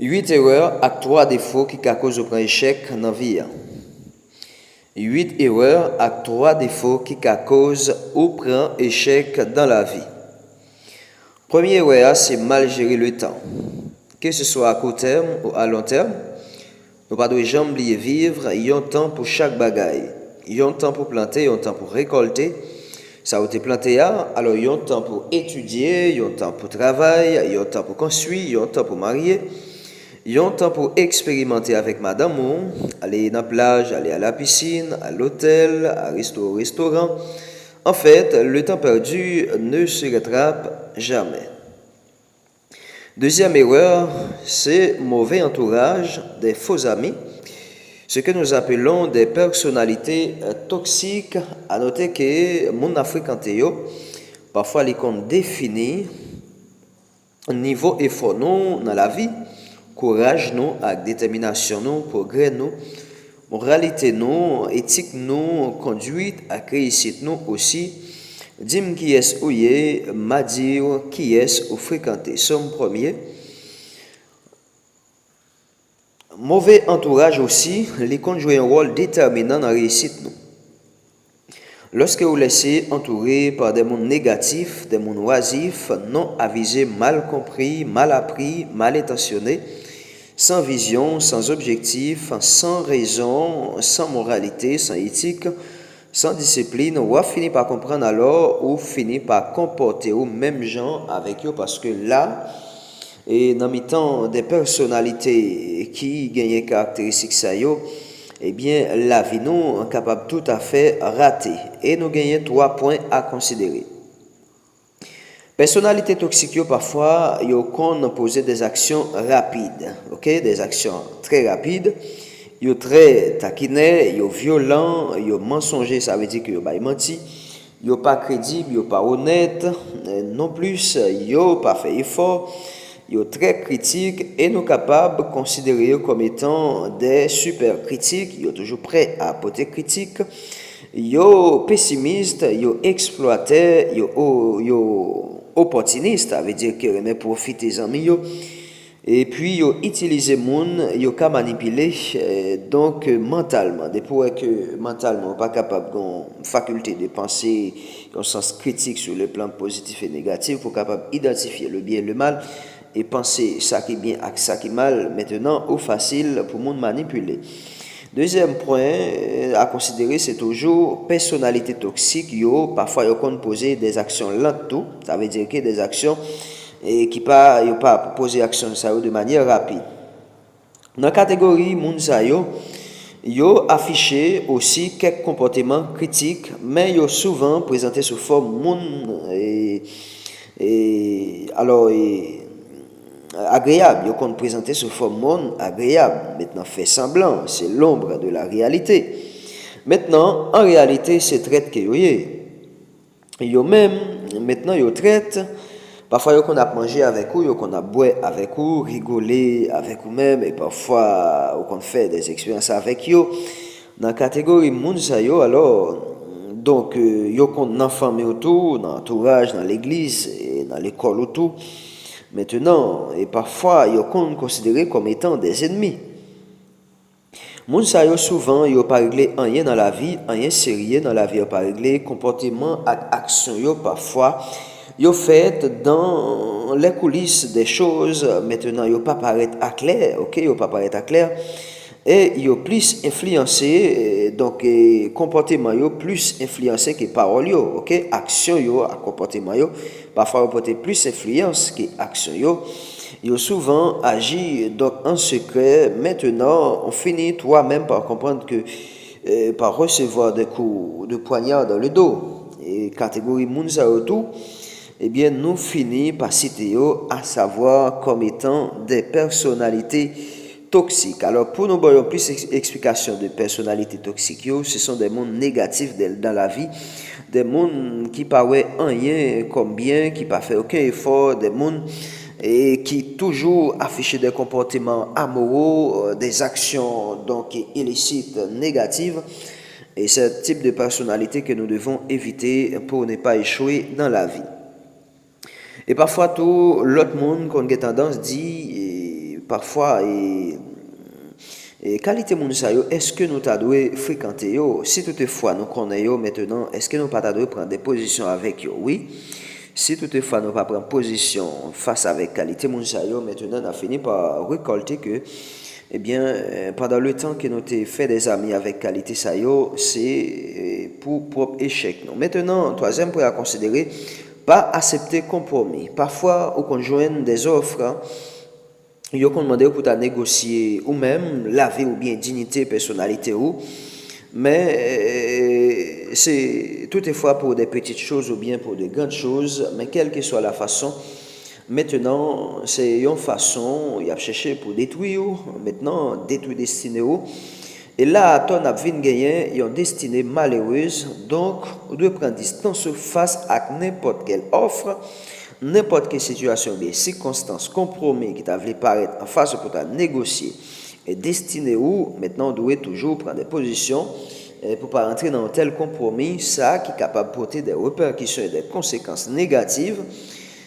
8 erreurs ak 3 défauts qui ka cause ou pran échec dans vie. 8 erreurs ak 3 défauts qui ka cause ou pran échec dans la vie. Premier erreur, c'est mal gérer le temps. Que ce soit à court terme ou à long terme, nous pas de jamais oublier vivre, il y a un temps pour chaque bagaille. Il y a un temps pour planter, il y a un temps pour récolter. Ça a été planté, alors il y a un temps pour étudier, il y a un temps pour travailler, il y a un temps pour construire, il y a un temps pour marier. Il y a un temps pour expérimenter avec madame, aller dans la plage, aller à la piscine, à l'hôtel, au restaurant. En fait, le temps perdu ne se rattrape jamais. Deuxième erreur, c'est mauvais entourage, des faux amis, ce que nous appelons des personnalités toxiques. À noter que mon a fréquenté, parfois les comptes définis, niveau effort nous dans la vie, courage nous, avec détermination nous, progrès nous, moralité nous, éthique nous, conduite, avec réussite nous aussi. Dim qui est ou yé, m'a dit qui est ou fréquenté. Somme premier. Mauvais entourage aussi, les comptes jouent un rôle déterminant dans la réussite nous. Lorsque vous laissez entourer par des mondes négatifs, des mondes oisifs, non avisés, mal compris, mal appris, mal intentionnés, sans vision, sans objectif, sans raison, sans moralité, sans éthique, sans discipline, ou a fini par comprendre alors, ou fini par comporter au même gens avec eux, parce que là, et dans le temps des personnalités qui gagnent caractéristiques ça eh bien la vie nous est capable tout à fait rater, et nous gagnons 3 points à considérer. Personnalité toxique parfois yo qu'on poser des actions rapides, OK, des actions très rapides. Yo très taquiné, yo violent, yo mensonger, ça veut dire que yo menti, yo pas crédible, yo pas honnête, non plus yo pas fait effort, yo très critique, et nous capables de considérer comme étant des super critiques, yo toujours prêt à apporter critique, yo pessimiste, yo exploitateur, yo opportuniste, ça veut dire que remet profiter des amis yo. Et puis, ils utilisent moun, ils ont manipuler donc mentalement. Depuis que mentalement, pas capable de faculté de penser en sens critique sur le plan positif et négatif, pour capable identifier le bien et le mal et penser ça qui est bien et ça qui est mal. Maintenant, au facile pour moun manipuler. Deuxième point à considérer, c'est toujours personnalité toxique. Parfois, ils ont posé des actions lentes, tout. Ça veut dire que des actions et qui pas poser action ça de manière rapide. Dans la catégorie moun sa yo affiché aussi quelques comportements critiques, mais yo souvent présenté sous forme moun agréable. Yo compte présenté sous forme moun agréable. Maintenant fait semblant, c'est l'ombre de la réalité. Maintenant en réalité c'est traite que yo même maintenant yo traite. Parfois, on a mangé avec vous, on a boire avec vous, rigoler avec vous-même, et parfois, on fait des expériences avec vous. Dans la catégorie Mounsayo, alors, donc, on a enfant autour, dans l'entourage, dans l'église, et dans l'école autour. Maintenant, et parfois, on considéré comme étant des ennemis. Mounsayo, souvent, ils n'ont pas réglé rien dans la vie, rien sérieux dans la vie, ils n'ont pas réglé comportement et action, parfois. Yo fait dans les coulisses des choses, maintenant yo pas paraître à clair, OK, yo pas paraître à clair, et yo plus influencé, donc comportement yo plus influencé que parole yo, OK, action yo à comportement yo parfois porter plus influence que action yo souvent agit donc en secret. Maintenant on finit toi-même par comprendre que par recevoir des coups de poignard dans le dos, et catégorie mounsa tout. Eh bien, nous finissons par citer à savoir comme étant des personnalités toxiques. Alors, pour nous avoir plus d'explications de personnalités toxiques, ce sont des mondes négatifs dans la vie, des mondes qui paraissent rien comme bien, qui ne pas fait aucun effort, des mondes qui toujours affichent des comportements amoureux, des actions donc illicites, négatives. Et c'est ce type de personnalité que nous devons éviter pour ne pas échouer dans la vie. Et parfois, tout l'autre monde qu'on a tendance dit parfois et qualité moun sa yo, est-ce que nous t'a dû fréquenter yo? Si toutefois nous connaissons yo maintenant, est-ce que nous pas t'a dû prendre des positions avec yo? Oui. Si toutefois nous pas prendre position face avec qualité moun sa yo, maintenant on a fini par récolter que eh bien pendant le temps que nous t'ai fait des amis avec qualité sa yo, c'est pour propre échec. Non. Maintenant, troisième point à considérer, pas accepter compromis. Parfois, on conjoint des offres, hein, yo qu'on demande pour ta négocier ou même la vie ou bien dignité, personnalité ou, mais c'est toutefois pour des petites choses ou bien pour de grandes choses, mais quelle que soit la façon, maintenant c'est une façon, il a cherché pour détruire, maintenant détruire destinée ou. Et là, ton a vinn gagner une destinée malheureuse, donc on doit prendre distance face à n'importe quelle offre, n'importe quelle situation, bien circonstance, compromis qui t'a voulu paraître en face pour ta négocier et destiné où maintenant on doit toujours prendre des positions pour pas rentrer dans un tel compromis, ça qui est capable de porter des répercussions et des conséquences négatives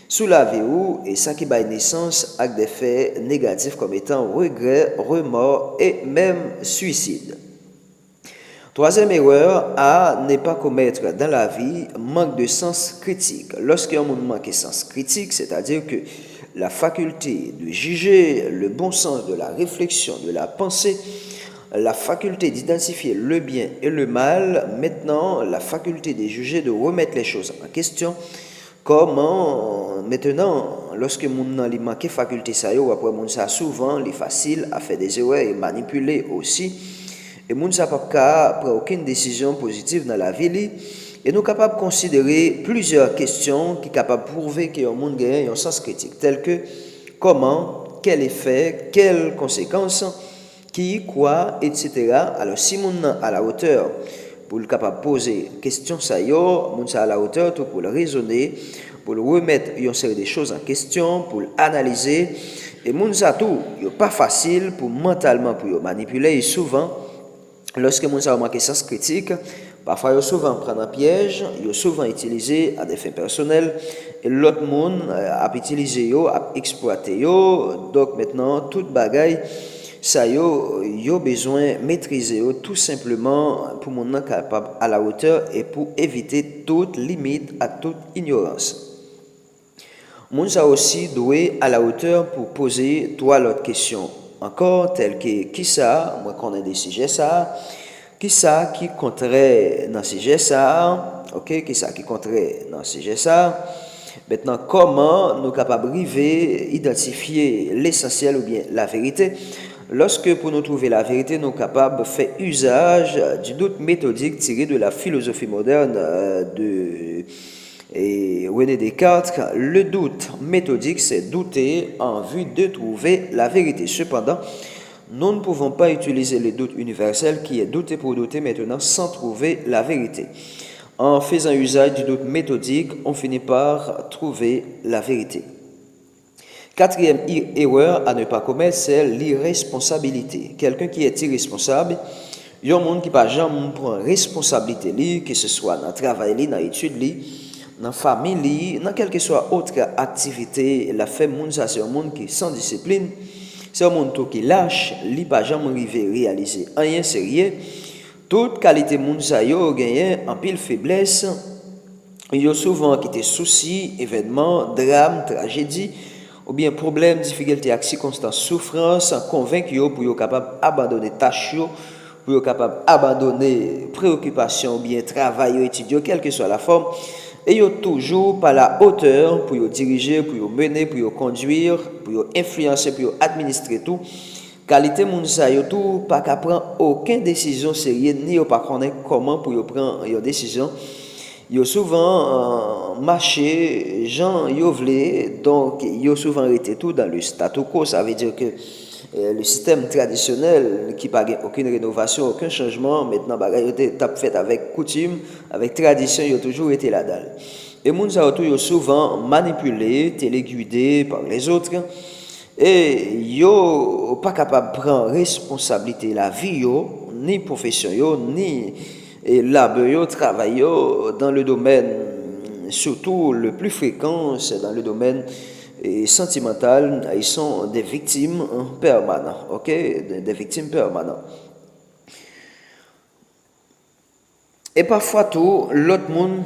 sous la vie ou et ça qui va naissance à des faits négatifs comme étant regret, remords et même suicide. Troisième erreur à ne pas commettre dans la vie, manque de sens critique. Lorsqu'un monde manque de sens critique, c'est-à-dire que la faculté de juger, le bon sens de la réflexion, de la pensée, la faculté d'identifier le bien et le mal, maintenant la faculté de juger, de remettre les choses en question. Comment maintenant, lorsque moun nan li manque faculté ça yo, après moun ça souvent, li facile à faire des erreurs et manipuler aussi. Et moun sa pas ka prendre aucune décision positive dans la vie li. Et nous capable de considérer plusieurs questions qui capable de prouver que un monde gagne un sens critique tel que comment, quel effet, quelles conséquences, qui, quoi, etc. Alors si moun nan à la hauteur pour le capable poser question ça yo, moun sa à la hauteur tout pour le raisonner, pour le remettre une série de choses en question, pour l'analyser et moun sa tout, yo pas facile pour mentalement pour manipuler et souvent lorsque moun sa manque sens critique, parfois yo souvent prendre un piège, yo souvent utilisé à des fins personnelles et l'autre monde a utilisé yo, a exploité yo, donc maintenant toute bagaille ça yo besoin maîtriser yo, tout simplement pour mon capable à la hauteur et pour éviter toute limite à toute ignorance. Moun sa aussi doué à la hauteur pour poser trois autres questions encore telles que qui ça, moi connais des sujets ça, qui ça qui contraire dans sujet ça, OK, qui ça qui contraire dans sujet ça. Maintenant comment nous capables arriver identifier l'essentiel ou bien la vérité. Lorsque pour nous trouver la vérité, nous sommes capables de faire usage du doute méthodique tiré de la philosophie moderne de René Descartes. Le doute méthodique, c'est douter en vue de trouver la vérité. Cependant, nous ne pouvons pas utiliser le doute universel qui est douter pour douter maintenant sans trouver la vérité. En faisant usage du doute méthodique, on finit par trouver la vérité. Quatrième erreur à ne pas commettre, c'est l'irresponsabilité. Quelqu'un qui est irresponsable, il y a un monde qui n'a jamais prend responsabilité, que ce soit dans le travail, dans l'étude, dans la famille, dans quelle que soit autre activité. La fait monde, ça c'est un monde qui est sans discipline, c'est un monde qui lâche, il n'a pas jamais arrivé à réaliser rien sérieux. Toute qualité monde, ça y a gagné en pile faiblesse. Il y a souvent qui des soucis, événements, drames, tragédies, ou bien problèmes, difficultés, circonstances, souffrances, convaincre pour être capable d'abandonner tâches, pour être capable d'abandonner préoccupations, ou bien travail, étudier, quelle que soit la forme, et ils toujours pas la hauteur pour diriger, pour mener, pour conduire, pour influencer, pour administrer tout. Qualité moun sa yo tout pas qu'à prendre aucune décision sérieuse ni pas connaître comment pour prendre une décision. Yo souvent marché gens yo vle donc yo souvent été tout dans le statu quo, ça veut dire que le système traditionnel qui pas aucune rénovation, aucun changement, maintenant bagaille était fait avec coutume, avec tradition, yo toujours été là-dedans. Et moun sa yo souvent manipulé, téléguidé par les autres et yo pas capable de prendre responsabilité la vie yo, ni profession yo, ni et labeur, travail dans le domaine, surtout le plus fréquent, c'est dans le domaine et sentimentales, ils sont des victimes permanentes, ok? Des victimes permanentes. Et parfois tout, l'autre monde,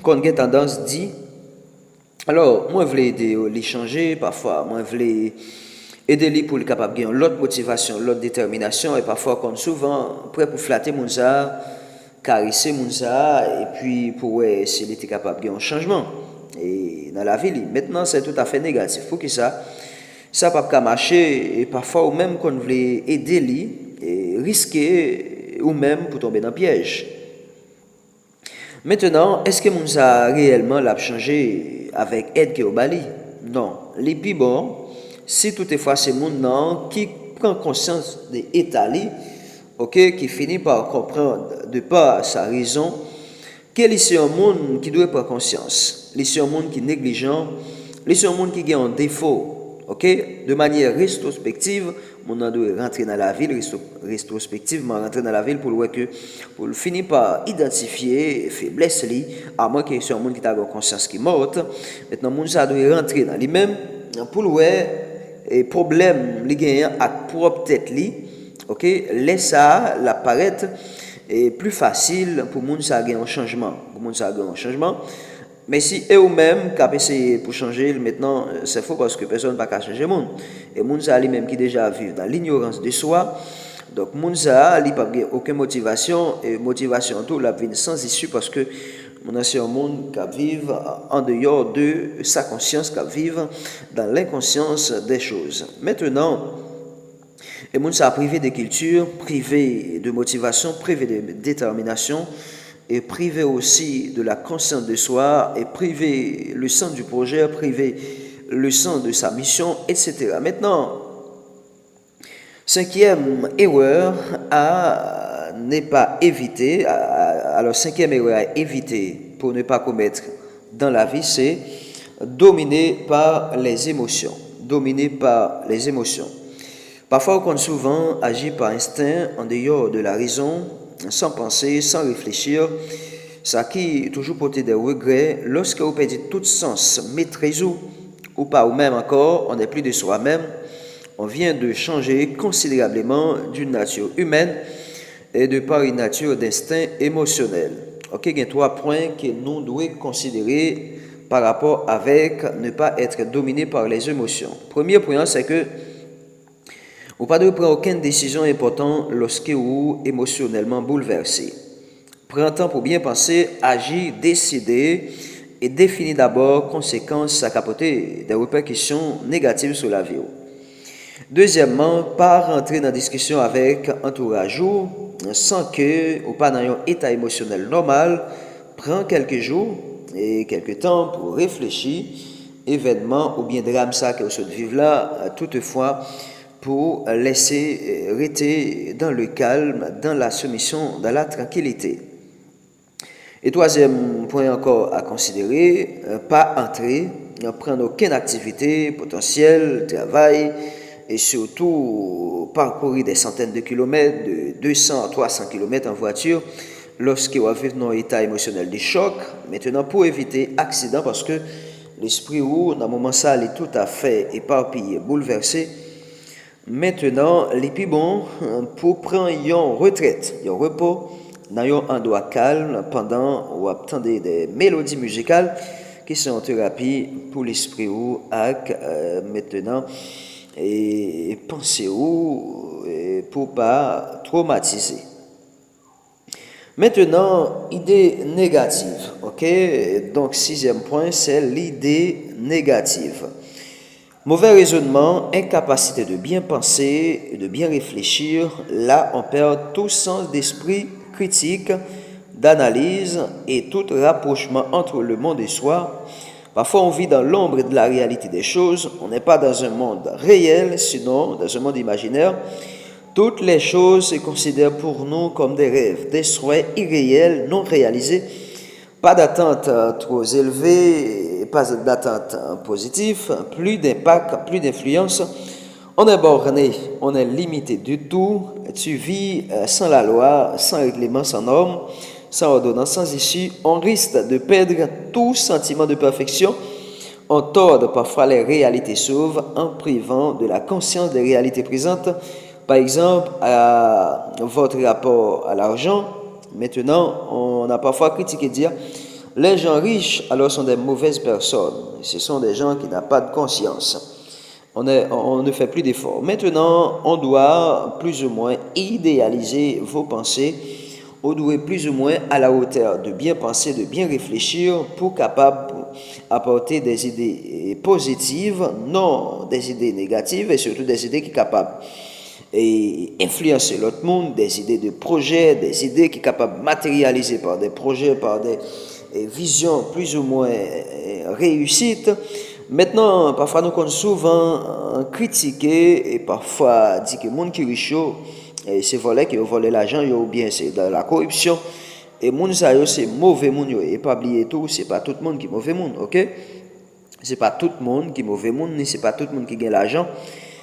qu'on a tendance dit, alors, moi, je voulais aider les changer, parfois, moi, je voulais aider les pour le capable de gagner l'autre motivation, l'autre détermination, et parfois, comme souvent, prêt pour flatter mon ça, caresser mon ça, et puis pour ouais, s'il était capable de gagner un changement. Et dans la vie, maintenant, c'est tout à fait négatif. Pour que ça pas marcher, et parfois, ou même qu'on voulait aider lui, et risquer, ou même pour tomber dans le piège. Maintenant, est-ce que moun a réellement l'a changé avec aide qui au bali? Non. Les plus bon, si toutefois c'est moun qui prend conscience des états ok, qui finit par comprendre de par sa raison, qu'il est un monde qui doit prendre conscience. Il est un monde qui est négligent, il est un monde qui a un défaut, ok, de manière rétrospective. On doit rentrer dans la ville, rétrospectivement rentrer dans la ville pour que pour finir par identifier faiblesse li, à moins que soit un monde qui a conscience qui est morte. Maintenant moun ça doit rentrer dans lui-même pour et problème li gagnant à propre tête li, OK, laisse ça l'apparaître et plus facile pour moun ça gagner un changement, pour moun ça gagner un changement. Mais si eux-mêmes qui essayé pour changer, maintenant, c'est faux parce que personne ne va changer le monde. Et Mounza lui-même qui déjà vivent dans l'ignorance de soi. Donc Mounza, il n'a pas aucune motivation. Et motivation, tout, la vie sans issue parce que mon c'est un monde qui vit en dehors de sa conscience, qui vit dans l'inconscience des choses. Maintenant, et Mounza privé de culture, privé de motivation, privé de détermination, et privé aussi de la conscience de soi, et privé le sens du projet, privé le sens de sa mission, etc. Maintenant, cinquième erreur à ne pas éviter, alors cinquième erreur à éviter pour ne pas commettre dans la vie, c'est dominer par les émotions. Dominer par les émotions. Parfois, on souvent agit par instinct en dehors de la raison, sans penser, sans réfléchir, ça qui toujours porté des regrets lorsque vous perdez tout sens, maîtrise ou pas, ou même encore, on n'est plus de soi-même, on vient de changer considérablement d'une nature humaine et de par une nature d'instinct émotionnel. Ok, il y a 3 points que nous devons considérer par rapport avec ne pas être dominé par les émotions. Premier point, c'est que vous ne devez pas prendre aucune décision importante lorsque vous êtes émotionnellement bouleversé. Prenez un temps pour bien penser, agir, décider et définir d'abord conséquences à capoter des répercussions négatives sur la vie. Deuxièmement, pas rentrer dans la discussion avec entourage sans que ou pas dans un état émotionnel normal. Prends quelques jours et quelques temps pour réfléchir événement ou bien drame ça que vous souhaitez vivre là. Toutefois, pour laisser rester dans le calme, dans la soumission, dans la tranquillité. Et troisième point encore à considérer, pas entrer, ne prendre aucune activité potentielle, travail, et surtout parcourir des centaines de kilomètres, de 200 à 300 kilomètres en voiture, lorsque vous vivez dans un état émotionnel de choc. Maintenant, pour éviter accident, parce que l'esprit ou dans un moment ça, il est tout à fait éparpillé, bouleversé. Maintenant, les plus bon pour prendre une retraite, un repos dans un endroit calme pendant ou attendez des mélodies musicales qui sont en thérapie pour l'esprit ou avec maintenant et penser ou pour pas traumatiser. Maintenant, idée négative, ok? Donc, 6e point, c'est l'idée négative. Mauvais raisonnement, incapacité de bien penser et de bien réfléchir, là on perd tout sens d'esprit critique, d'analyse et tout rapprochement entre le monde et soi. Parfois on vit dans l'ombre de la réalité des choses, on n'est pas dans un monde réel, sinon dans un monde imaginaire. Toutes les choses se considèrent pour nous comme des rêves, des souhaits irréels, non réalisés. Pas d'attente trop élevée, pas d'attente positive, plus d'impact, plus d'influence. On est borné, on est limité du tout. Tu vis sans la loi, sans règlement, sans normes, sans ordonnance, sans issue. On risque de perdre tout sentiment de perfection. on tord parfois les réalités sauves en privant de la conscience des réalités présentes. Par exemple, à votre rapport à l'argent, maintenant, on a parfois critiqué dire les gens riches alors sont des mauvaises personnes. Ce sont des gens qui n'ont pas de conscience. On ne fait plus d'efforts. Maintenant, on doit plus ou moins idéaliser vos pensées. On doit plus ou moins à la hauteur de bien penser, de bien réfléchir pour capable apporter des idées positives, non des idées négatives et surtout des idées qui sont capables et influencer l'autre monde, des idées de projets, des idées qui sont capables de matérialiser par des projets, par des visions plus ou moins réussites. Maintenant, parfois nous comptons souvent critiquer et parfois dire que le monde qui est riche, c'est volé, qui a volé l'argent, ou bien c'est dans la corruption. Et moun sa yo c'est mauvais moun yo. Et pas oublier tout, c'est pas tout le monde qui est mauvais moun, ok? C'est pas tout le monde qui est mauvais moun, ni c'est pas tout le monde qui gagne l'argent.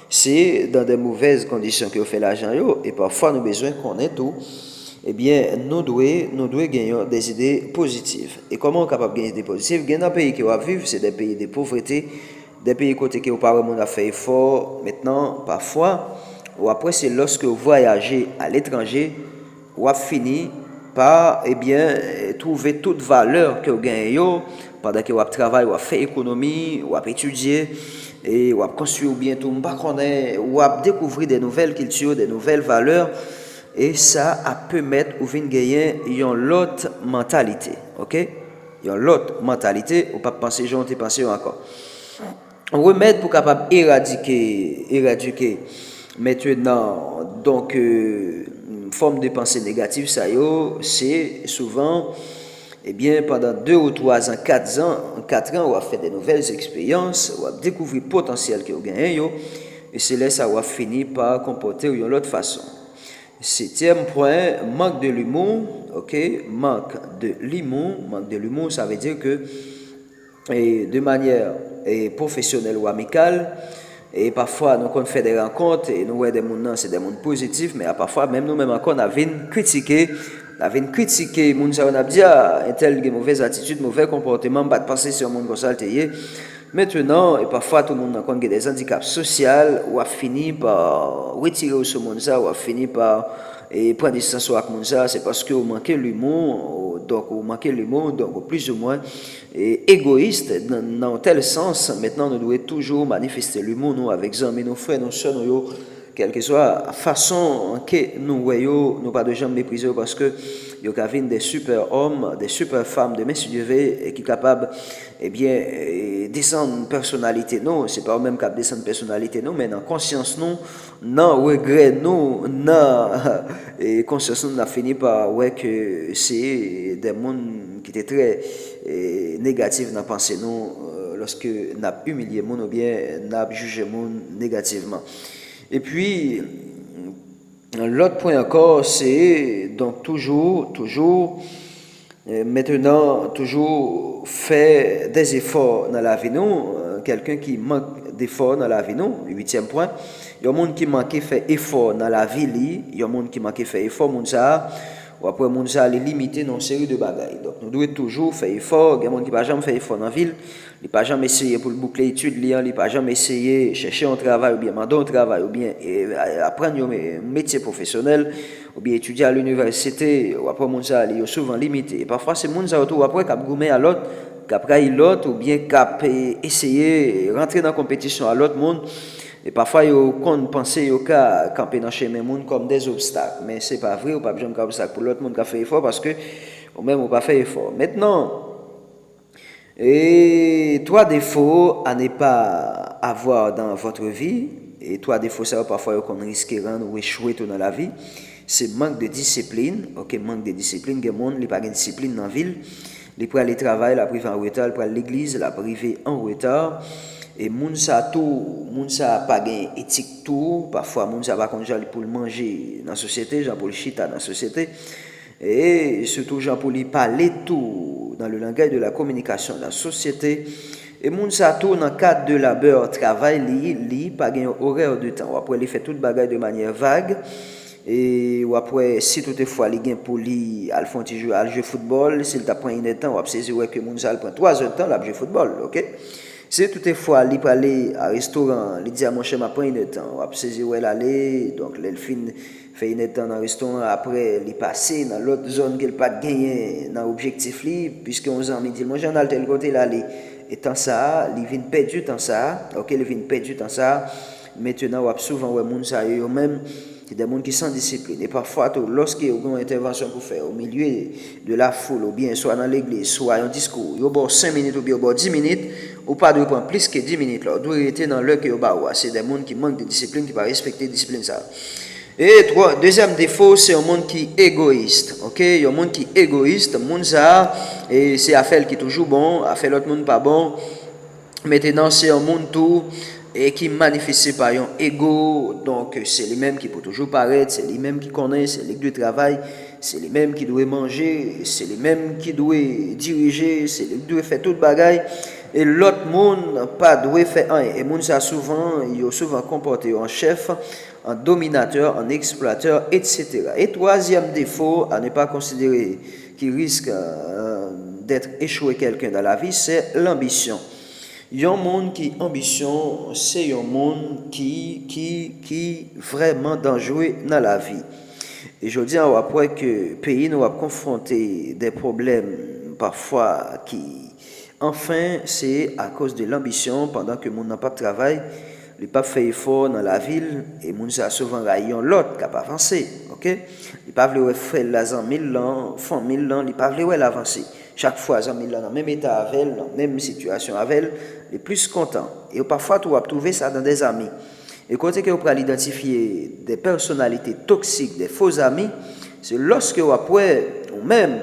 C'est dans des mauvaises conditions que fait l'argent yo. Et parfois nous besoin qu'on ait tout. Eh bien, nous devons gagner des idées positives. Et comment on est capable de gagner des idées positives? Gagner dans un pays qui va vivre, c'est des pays de pauvreté, des pays côté qui auparavant on a fait effort. Maintenant, parfois, ou après c'est lorsque vous voyagez à l'étranger, vous fini par trouver toute valeur que vous gagnez pendant que vous travaillez, vous fait économie, vous étudié et vous construit bien tout, vous découvrir des nouvelles cultures, des nouvelles valeurs. Et ça a permettre ou vinn gagner une autre mentalité, ok? Une autre mentalité, ou pas penser gentil, penser encore. Remède pour capable éradiquer maintenant donc forme de pensée négative ça c'est souvent pendant 2 ou 3 ans, 4 ans on va faire des nouvelles expériences, on va découvrir le potentiel que vous gagnez et c'est là ça va finir par comporter d'une autre façon. 7e point, manque de l'humour, ok? Manque de l'humour, ça veut dire que de manière professionnelle ou amicale, et parfois nous fait des rencontres et nous voyons des gens, c'est des gens positifs, mais parfois même nous-mêmes encore on a critiqué, moun ça on a dit un tel mauvaise attitude, mauvais comportement, pas de penser sur monde comme ça. Maintenant, et parfois tout le monde a des handicaps sociaux, ou a fini par retirer ce monde ça, ou a fini par prendre distance avec monde ça, c'est parce que vous manquez l'humour, donc plus ou moins égoïste dans tel sens. Maintenant, nous devons toujours manifester l'humour nous avec les amis, nos frères, nos soeurs, quelle que soit la façon que nous voyons, nous pas de gens mépriser parce que il y a des super hommes, des super femmes de Messie Dieu et qui sont capables descendre personnalité non, c'est pas eux même qui descendre personnalité non, mais dans conscience non, non regret non, non et conscience nous a fini par que c'est des mondes qui étaient très négatifs dans pensée non lorsque n'a humilié mon ou bien n'a jugé mon négativement. Et puis, l'autre point encore, c'est donc toujours, maintenant, toujours faire des efforts dans la vie, non? Quelqu'un qui manque d'efforts dans la vie, non? 8e point, il y a un monde qui manque de faire effort dans la vie, il y a un monde qui manque de faire effort, monde ça, ou après, monde ça, les limiter dans une série de bagailles. Donc, nous devons toujours faire effort, il y a un monde qui ne va jamais faire effort dans la ville. Il n'a pas jamais essayé pour le boucler l'étude, il n'a pas jamais essayé chercher un travail, ou bien demander un travail, ou bien apprendre un métier professionnel, ou bien étudier à l'université, ou après, mon ça, il est souvent limité. Et parfois, c'est mon ça, ou après, qui a gourmé à l'autre, qui a pris l'autre, ou bien qui a essayé de rentrer dans la compétition à l'autre monde. Et parfois, on pense qu'il y a camper dans le chemin monde comme des obstacles. Mais ce n'est pas vrai, ou pas besoin d'obstacles pour l'autre monde qui a fait effort, parce que, ou même, on n'a pas fait effort. Maintenant, et 3 défauts à ne pas avoir dans votre vie, et 3 défauts ça parfois qu'on risque de rendre ou échouer dans la vie, c'est manque de discipline. Ok, manque de discipline, il monde, il pas de discipline dans la ville, il peut aller travailler, la privé en retard, il peut aller à l'église, la privé en retard, et moun ça pas gain éthique tout, parfois moun ça va congeler pour le manger dans la société, genre pour le chita dans la société, et surtout genre pour lui parler tout dans le langage de la communication dans la société. Et moun sa tout dans le cadre de labeur travail li pas gain horaire de temps, ou après il fait toute bagaille de manière vague, et ou après si toutefois il gain pour lui al font jouer football, s'il t'a prend une temps ou saisir que moun sa prend 3 heures de temps la jouer football, OK? Si toutefois, il peut aller à un restaurant, il dit à mon cher, m'a pris une temps, on va saisir où elle allait, donc il fait une temps dans le restaurant, après il passe dans l'autre zone qu'il pas gagné dans l'objectif, puisque on s'en dit, moi j'en ai tel côté là, et tant ça, il vient perdre du temps ça, ok, il vient perdre du temps ça, maintenant, on a souvent, ouais, moun ça, eux-mêmes, c'est des gens qui sont disciplinés. Et parfois, lorsqu'il y a une intervention pour faire au milieu de la foule, ou bien soit dans l'église, soit un discours, il y a 5 minutes ou bien 10 minutes, ou pas de prendre plus que 10 minutes. Là, doit être dans l'heure que c'est des gens qui manquent de discipline, qui ne pas respecter la discipline. Ça. Et deuxième défaut, c'est un monde qui est égoïste. Ok, il y a un monde qui est égoïste, un monde ça, et c'est affaire qui est toujours bon, affaire l'autre monde pas bon. Maintenant, c'est un monde tout et qui manifeste par un ego, donc c'est les mêmes qui peut toujours paraître, c'est les mêmes qui connaissent, c'est les qui travaillent, c'est les mêmes qui doivent manger, c'est les mêmes qui doivent diriger, c'est les qui doivent faire toute bagaille, et l'autre monde pas doit faire rien. Et monde ça souvent, il est souvent comporté en chef, en dominateur, en exploiteur, etc. Et troisième défaut à ne pas considérer qui risque d'être échoué quelqu'un dans la vie, c'est l'ambition. Il y a un monde qui ambition, c'est un monde qui vraiment dangereux dans la vie. Et je dis après que le pays nous a confronté des problèmes parfois qui, enfin, c'est à cause de l'ambition pendant que le monde n'a pas de travail, il n'a pas fait effort dans la ville et le monde a souvent raillé l'autre qui n'a pas avancé. Ok? Il n'a pas voulu faire la 1000 ans, font 1000 ans, il n'a pas voulu l'avancer. Chaque fois, ils ont mis dans le même état avec elle, dans la même situation avec elle, les plus contents. Et parfois, tu vas trouver ça dans des amis. Et quand tu vas identifier des personnalités toxiques, des faux amis, c'est lorsque après, ou même,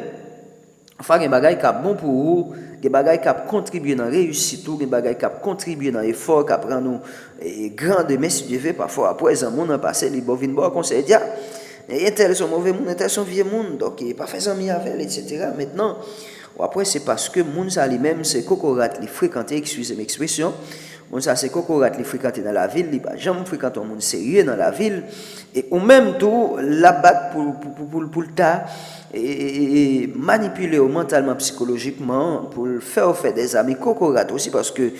enfin, des bagages qui sont bons pour vous, des bagages qui contribuent dans la réussite, des bagages qui contribuent dans l'effort, qui prennent nous grands de si Dieu veut, parfois, après, les gens ont passé, les bovines, bon, conseil, dire, et tel sont mauvais monde, tel sont vieux monde, donc il n'est pas fait amis avec elle, etc. Maintenant, après, c'est parce que moun sa lui-même, c'est cocorat, il fréquente, excusez l'expression, moun sa c'est cocorat, il fréquente dans la ville, il pas jamais fréquente un monde sérieux dans la ville, et ou même tout, la battre pour le tas, et manipuler mentalement, psychologiquement, pour faire des amis cocorat aussi, parce que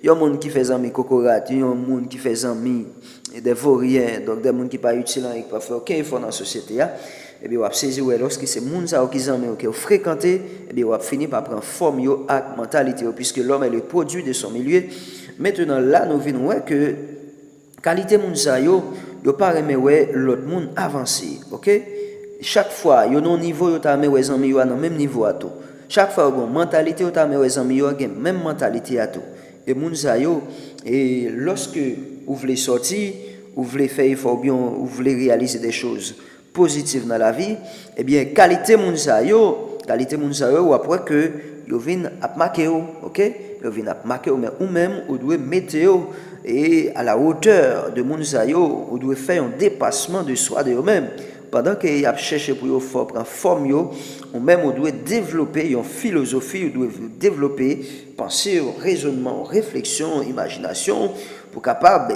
il y a un monde qui fait amis cocorat, il y a un monde qui fait amis des vauriens, donc des gens qui ne sont pas utiles, qui ne peuvent pas faire aucun effort dans la société. Et bien, on va saisir lorsque c'est les gens qui ont fréquenté, et bien, on va finir par prendre forme et mentalité, puisque l'homme est le produit de son milieu. Maintenant, là, nous venons que qualité moun sa yo pas aimer l'autre monde avancer, ok? Chaque fois, yo non niveau yo ta aimer les amis yo dans même niveau à tout. Chaque fois, bon mentalité yo ta aimer les amis yo même mentalité à tout. Et moun sa yo et lorsque vous voulez sortir, vous voulez faire effort bien, vous voulez réaliser des choses positive dans la vie, eh bien, qualité moun sa yo ou après que yo vinn ap marquer yo, OK? Yo vinn ap marquer mais ou même ou doit mettre yo et à la hauteur de moun sa yo, ou doit faire un dépassement de soi de eux-mêmes. Pendant que y a cherché pour yo prendre forme yo, ou même on doit développer une philosophie, on doit développer pensée, raisonnement, réflexion, imagination pour capable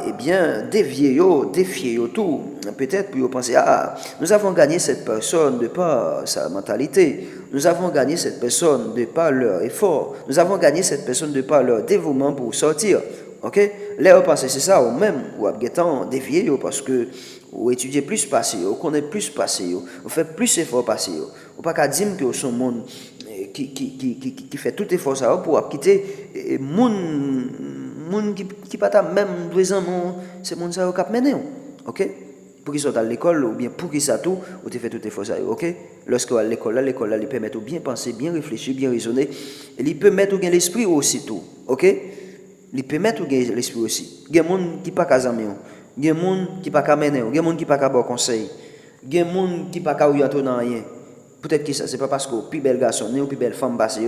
défier yo tout. Peut-être pour penser nous avons gagné cette personne de par sa mentalité, nous avons gagné cette personne de par leur effort, nous avons gagné cette personne de par leur dévouement pour sortir. OK? Là, c'est ça, ou même, ou à dévier, parce que ou étudier plus passé, ou connaître plus passé, ou faire plus effort passé, ou pas qu'à dire que son monde qui fait tout effort ça pour quitter monde qui pas même 2 ans, c'est monde ça qui mené, OK? Pour qu'ils soient à l'école ou bien pour qu'ils ça tout, ou tu fais tout effort ça, OK? Lorsque à l'école là, il permet de bien penser, bien réfléchir, bien raisonner, et il peut mettre bien l'esprit aussi tout, OK? Il peut mettre l'esprit aussi. Il y a des gens qui ne sont pas amis, il y a des gens qui ne sont pas mener, il y a des gens qui ne sont pas bon conseil, il y a des gens qui ne sont pas orientés dans rien. Peut-être que ça, ce n'est pas parce que plus bel garçon, ni plus belle femme basse,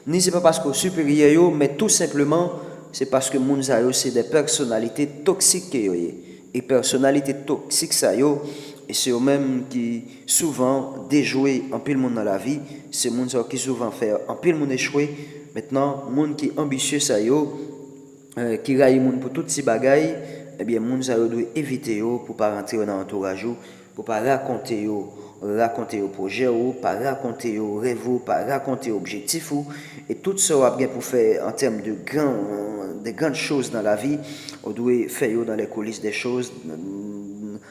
ni ce n'est pas parce que supérieur, mais tout simplement, c'est parce que les gens c'est des personnalités toxiques. Et personnalités toxiques, et c'est eux-mêmes qui souvent déjouent un peu le monde dans la vie, c'est les gens qui souvent font un peu le monde échouer. Maintenant, les gens qui sont ambitieux, qui raillent pour toutes ces bagailles, eh bien, les gens doivent éviter pour ne pas rentrer dans l'entourage, pour ne pas raconter au projet, pas raconter au rêve, pas raconter au objectif, et tout ça va bien pour faire en termes des grandes choses dans la vie, on doit faire dans les coulisses des choses,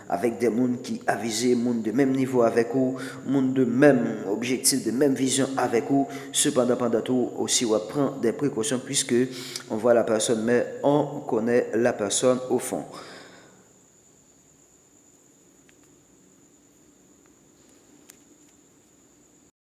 avec des gens qui avisent, monde de même niveau avec vous, monde de même objectif, de même vision avec vous. Cependant, pendant tout, aussi, on prend des précautions puisque on voit la personne, mais on connaît la personne au fond.